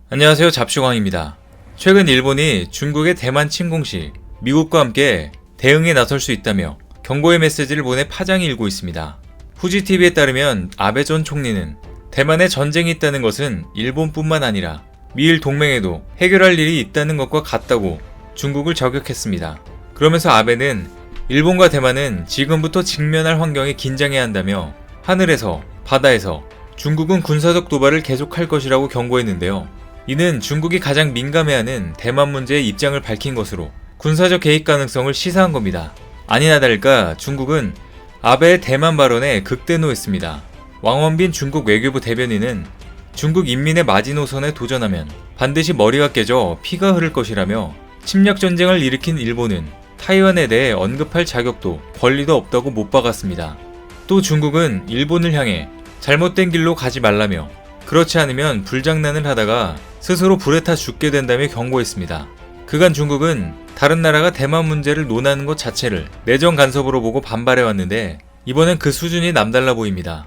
안녕하세요. 잡슈광입니다. 최근 일본이 중국의 대만 침공 시 미국과 함께 대응에 나설 수 있다며 경고의 메시지를 보내 파장이 일고 있습니다. 후지TV에 따르면 아베 전 총리는 대만에 전쟁이 있다는 것은 일본뿐만 아니라 미일 동맹에도 해결할 일이 있다는 것과 같다고 중국을 저격했습니다. 그러면서 아베는 일본과 대만은 지금부터 직면할 환경에 긴장해야 한다며 하늘에서 바다에서 중국은 군사적 도발을 계속할 것이라고 경고했는데요. 이는 중국이 가장 민감해하는 대만 문제의 입장을 밝힌 것으로 군사적 개입 가능성을 시사한 겁니다. 아니나 다를까 중국은 아베의 대만 발언에 극대노했습니다. 왕원빈 중국 외교부 대변인은 중국 인민의 마지노선에 도전하면 반드시 머리가 깨져 피가 흐를 것이라며 침략 전쟁을 일으킨 일본은 타이완에 대해 언급할 자격도 권리도 없다고 못 박았습니다. 또 중국은 일본을 향해 잘못된 길로 가지 말라며 그렇지 않으면 불장난을 하다가 스스로 불에 타 죽게 된다며 경고했습니다. 그간 중국은 다른 나라가 대만 문제를 논하는 것 자체를 내정 간섭으로 보고 반발해왔는데 이번엔 그 수준이 남달라 보입니다.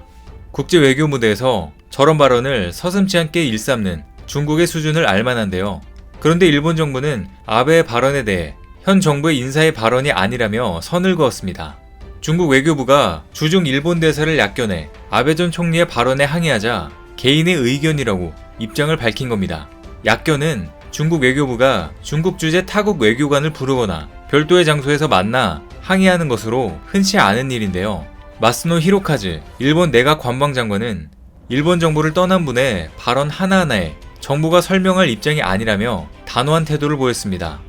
국제 외교 무대에서 저런 발언을 서슴지 않게 일삼는 중국의 수준을 알만한데요. 그런데 일본 정부는 아베의 발언에 대해 현 정부의 인사의 발언이 아니라며 선을 그었습니다. 중국 외교부가 주중 일본 대사를 약견해 아베 전 총리의 발언에 항의하자 개인의 의견이라고 입장을 밝힌 겁니다. 약견은 중국 외교부가 중국 주재 타국 외교관을 부르거나 별도의 장소에서 만나 항의하는 것으로 흔치 않은 일인데요. 마스노 히로카즈 일본 내각 관방장관은 일본 정부를 떠난 분의 발언 하나하나에 정부가 설명할 입장이 아니라며 단호한 태도를 보였습니다.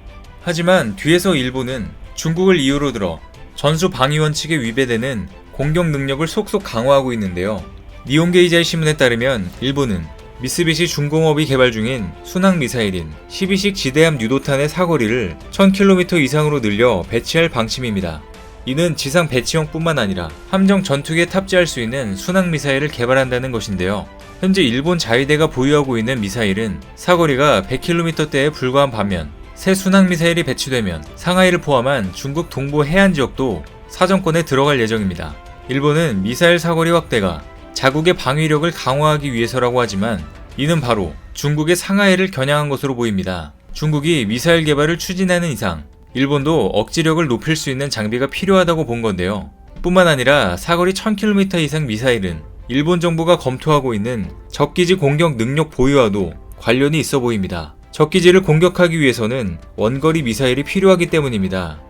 하지만 뒤에서 일본은 중국을 이유로 들어 전수 방위 원칙에 위배되는 공격 능력을 속속 강화하고 있는데요. 니혼게이자이 신문에 따르면 일본은 미쓰비시 중공업이 개발 중인 순항 미사일인 12식 지대함 유도탄의 사거리를 1000km 이상으로 늘려 배치할 방침입니다. 이는 지상 배치형뿐만 아니라 함정 전투기에 탑재할 수 있는 순항 미사일을 개발한다는 것인데요. 현재 일본 자위대가 보유하고 있는 미사일은 사거리가 100km대에 불과한 반면 새 순항 미사일이 배치되면 상하이를 포함한 중국 동부 해안 지역도 사정권에 들어갈 예정입니다. 일본은 미사일 사거리 확대가 자국의 방위력을 강화하기 위해서라고 하지만 이는 바로 중국의 상하이를 겨냥한 것으로 보입니다. 중국이 미사일 개발을 추진하는 이상 일본도 억지력을 높일 수 있는 장비가 필요하다고 본 건데요. 뿐만 아니라 사거리 1000km 이상 미사일은 일본 정부가 검토하고 있는 적기지 공격 능력 보유와도 관련이 있어 보입니다. 적기지를 공격하기 위해서는 원거리 미사일이 필요하기 때문입니다.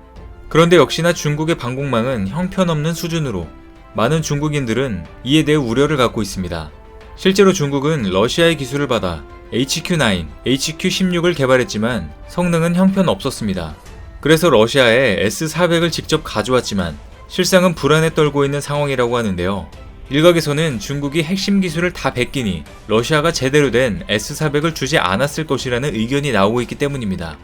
그런데 역시나 중국의 방공망은 형편없는 수준으로 많은 중국인들은 이에 대해 우려를 갖고 있습니다. 실제로 중국은 러시아의 기술을 받아 HQ-9, HQ-16을 개발했지만 성능은 형편없었습니다. 그래서 러시아에 S-400을 직접 가져왔지만 실상은 불안에 떨고 있는 상황이라고 하는데요. 일각에서는 중국이 핵심 기술을 다 베끼니 러시아가 제대로 된 S-400을 주지 않았을 것이라는 의견이 나오고 있기 때문입니다.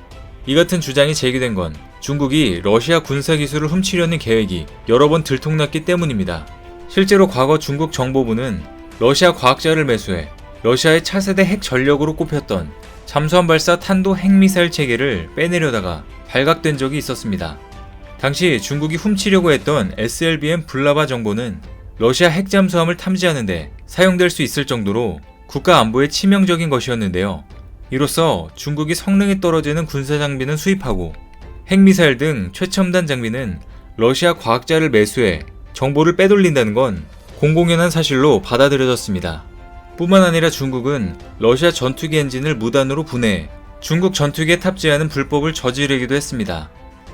이 같은 주장이 제기된 건 중국이 러시아 군사기술을 훔치려는 계획이 여러 번 들통났기 때문입니다. 실제로 과거 중국 정보부는 러시아 과학자를 매수해 러시아의 차세대 핵 전력으로 꼽혔던 잠수함 발사 탄도 핵미사일 체계를 빼내려다가 발각된 적이 있었습니다. 당시 중국이 훔치려고 했던 SLBM 블라바 정보는 러시아 핵 잠수함을 탐지하는데 사용될 수 있을 정도로 국가 안보에 치명적인 것이었는데요. 이로써 중국이 성능이 떨어지는 군사장비는 수입하고 핵미사일 등 최첨단 장비는 러시아 과학자를 매수해 정보를 빼돌린다는 건 공공연한 사실로 받아들여졌습니다. 뿐만 아니라 중국은 러시아 전투기 엔진을 무단으로 분해해 중국 전투기에 탑재하는 불법을 저지르기도 했습니다.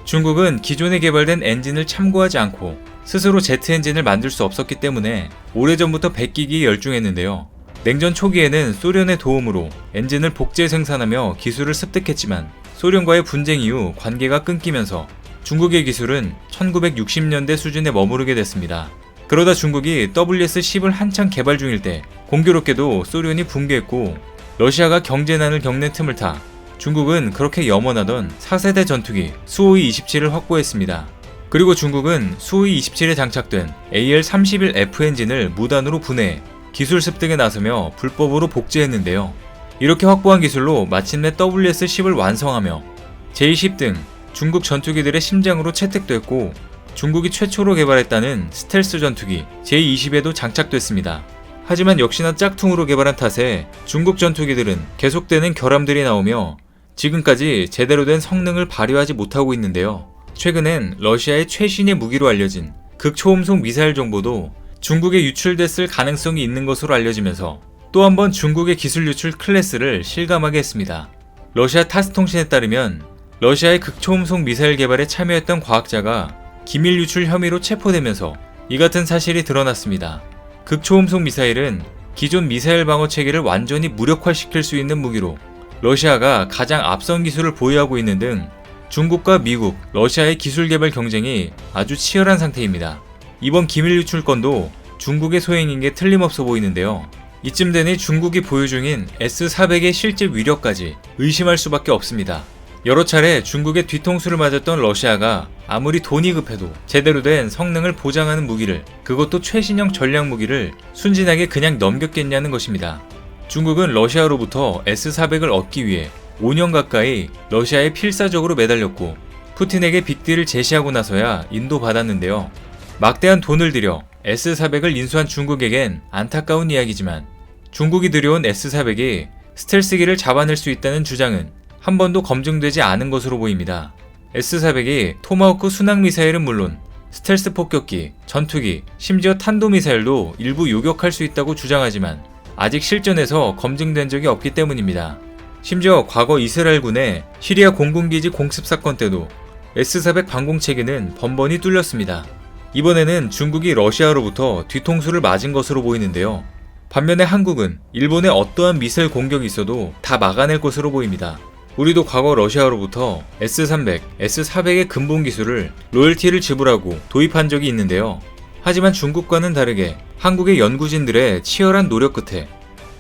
중국은 기존에 개발된 엔진을 참고하지 않고 스스로 제트 엔진을 만들 수 없었기 때문에 오래전부터 베끼기에 열중했는데요. 냉전 초기에는 소련의 도움으로 엔진을 복제 생산하며 기술을 습득했지만 소련과의 분쟁 이후 관계가 끊기면서 중국의 기술은 1960년대 수준에 머무르게 됐습니다. 그러다 중국이 WS-10을 한창 개발 중일 때 공교롭게도 소련이 붕괴했고 러시아가 경제난을 겪는 틈을 타 중국은 그렇게 염원하던 4세대 전투기 수호이 27을 확보했습니다. 그리고 중국은 수호이 27에 장착된 AL-31F 엔진을 무단으로 분해해 기술 습득에 나서며 불법으로 복제했는데요. 이렇게 확보한 기술로 마침내 WS-10을 완성하며 J-10 등 중국 전투기들의 심장으로 채택됐고 중국이 최초로 개발했다는 스텔스 전투기 J-20에도 장착됐습니다. 하지만 역시나 짝퉁으로 개발한 탓에 중국 전투기들은 계속되는 결함들이 나오며 지금까지 제대로 된 성능을 발휘하지 못하고 있는데요. 최근엔 러시아의 최신의 무기로 알려진 극초음속 미사일 정보도 중국에 유출됐을 가능성이 있는 것으로 알려지면서 또 한 번 중국의 기술 유출 클래스를 실감하게 했습니다. 러시아 타스 통신에 따르면 러시아의 극초음속 미사일 개발에 참여했던 과학자가 기밀 유출 혐의로 체포되면서 이 같은 사실이 드러났습니다. 극초음속 미사일은 기존 미사일 방어 체계를 완전히 무력화시킬 수 있는 무기로 러시아가 가장 앞선 기술을 보유하고 있는 등 중국과 미국, 러시아의 기술 개발 경쟁이 아주 치열한 상태입니다. 이번 기밀 유출 건도 중국의 소행인 게 틀림없어 보이는데요. 이쯤 되니 중국이 보유 중인 S-400의 실제 위력까지 의심할 수밖에 없습니다. 여러 차례 중국의 뒤통수를 맞았던 러시아가 아무리 돈이 급해도 제대로 된 성능을 보장하는 무기를, 그것도 최신형 전략 무기를 순진하게 그냥 넘겼겠냐는 것입니다. 중국은 러시아로부터 S-400을 얻기 위해 5년 가까이 러시아에 필사적으로 매달렸고 푸틴에게 빅딜을 제시하고 나서야 인도받았는데요. 막대한 돈을 들여 S-400을 인수한 중국에겐 안타까운 이야기지만 중국이 들여온 S-400이 스텔스기를 잡아낼 수 있다는 주장은 한 번도 검증되지 않은 것으로 보입니다. S-400이 토마호크 순항미사일은 물론 스텔스 폭격기, 전투기, 심지어 탄도미사일도 일부 요격할 수 있다고 주장하지만 아직 실전에서 검증된 적이 없기 때문입니다. 심지어 과거 이스라엘군의 시리아 공군기지 공습 사건 때도 S-400 방공체계는 번번이 뚫렸습니다. 이번에는 중국이 러시아로부터 뒤통수를 맞은 것으로 보이는데요. 반면에 한국은 일본의 어떠한 미사일 공격이 있어도 다 막아낼 것으로 보입니다. 우리도 과거 러시아로부터 S-300, S-400의 근본 기술을 로열티를 지불하고 도입한 적이 있는데요. 하지만 중국과는 다르게 한국의 연구진들의 치열한 노력 끝에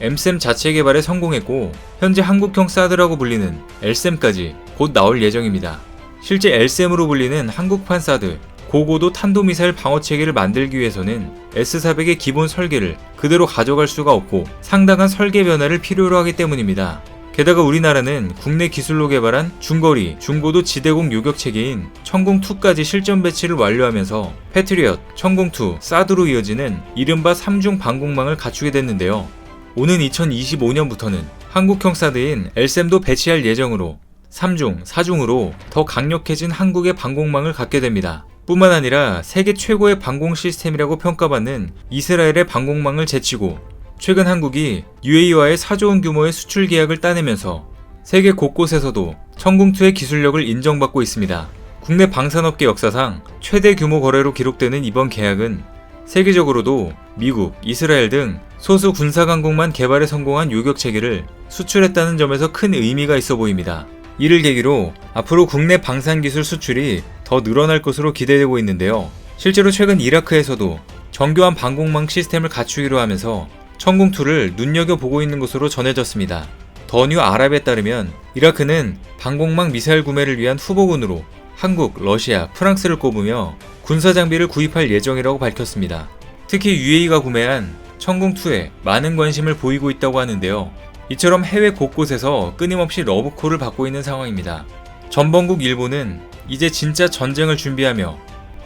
M셈 자체 개발에 성공했고 현재 한국형 사드라고 불리는 L셈까지 곧 나올 예정입니다. 실제 L셈으로 불리는 한국판 사드, 고고도 탄도미사일 방어체계를 만들기 위해서는 S-400의 기본 설계를 그대로 가져갈 수가 없고 상당한 설계 변화를 필요로 하기 때문입니다. 게다가 우리나라는 국내 기술로 개발한 중거리, 중고도 지대공 요격체계인 천공2까지 실전 배치를 완료하면서 패트리엇, 천공2, 사드로 이어지는 이른바 3중 방공망을 갖추게 됐는데요. 오는 2025년부터는 한국형 사드인 L셈도 배치할 예정으로 3중, 4중으로 더 강력해진 한국의 방공망을 갖게 됩니다. 뿐만 아니라 세계 최고의 방공 시스템이라고 평가받는 이스라엘의 방공망을 제치고 최근 한국이 UAE와의 4조 원 규모의 수출 계약을 따내면서 세계 곳곳에서도 천궁2의 기술력을 인정받고 있습니다. 국내 방산업계 역사상 최대 규모 거래로 기록되는 이번 계약은 세계적으로도 미국, 이스라엘 등 소수 군사강국만 개발에 성공한 요격체계를 수출했다는 점에서 큰 의미가 있어 보입니다. 이를 계기로 앞으로 국내 방산기술 수출이 더 늘어날 것으로 기대되고 있는데요. 실제로 최근 이라크에서도 정교한 방공망 시스템을 갖추기로 하면서 천궁2를 눈여겨보고 있는 것으로 전해졌습니다. 더 뉴 아랍에 따르면 이라크는 방공망 미사일 구매를 위한 후보군으로 한국, 러시아, 프랑스를 꼽으며 군사장비를 구입할 예정이라고 밝혔습니다. 특히 UAE가 구매한 천궁2에 많은 관심을 보이고 있다고 하는데요. 이처럼 해외 곳곳에서 끊임없이 러브콜을 받고 있는 상황입니다. 전범국 일본은 이제 진짜 전쟁을 준비하며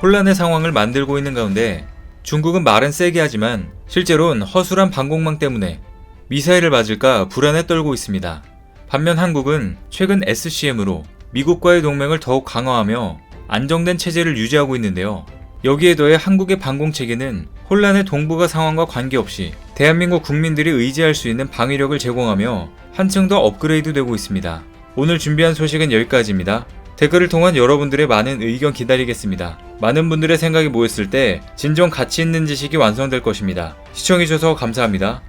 혼란의 상황을 만들고 있는 가운데 중국은 말은 세게 하지만 실제로는 허술한 방공망 때문에 미사일을 맞을까 불안에 떨고 있습니다. 반면 한국은 최근 SCM으로 미국과의 동맹을 더욱 강화하며 안정된 체제를 유지하고 있는데요. 여기에 더해 한국의 방공체계는 혼란의 동북아 상황과 관계없이 대한민국 국민들이 의지할 수 있는 방위력을 제공하며 한층 더 업그레이드되고 있습니다. 오늘 준비한 소식은 여기까지입니다. 댓글을 통한 여러분들의 많은 의견 기다리겠습니다. 많은 분들의 생각이 모였을 때 진정 가치 있는 지식이 완성될 것입니다. 시청해주셔서 감사합니다.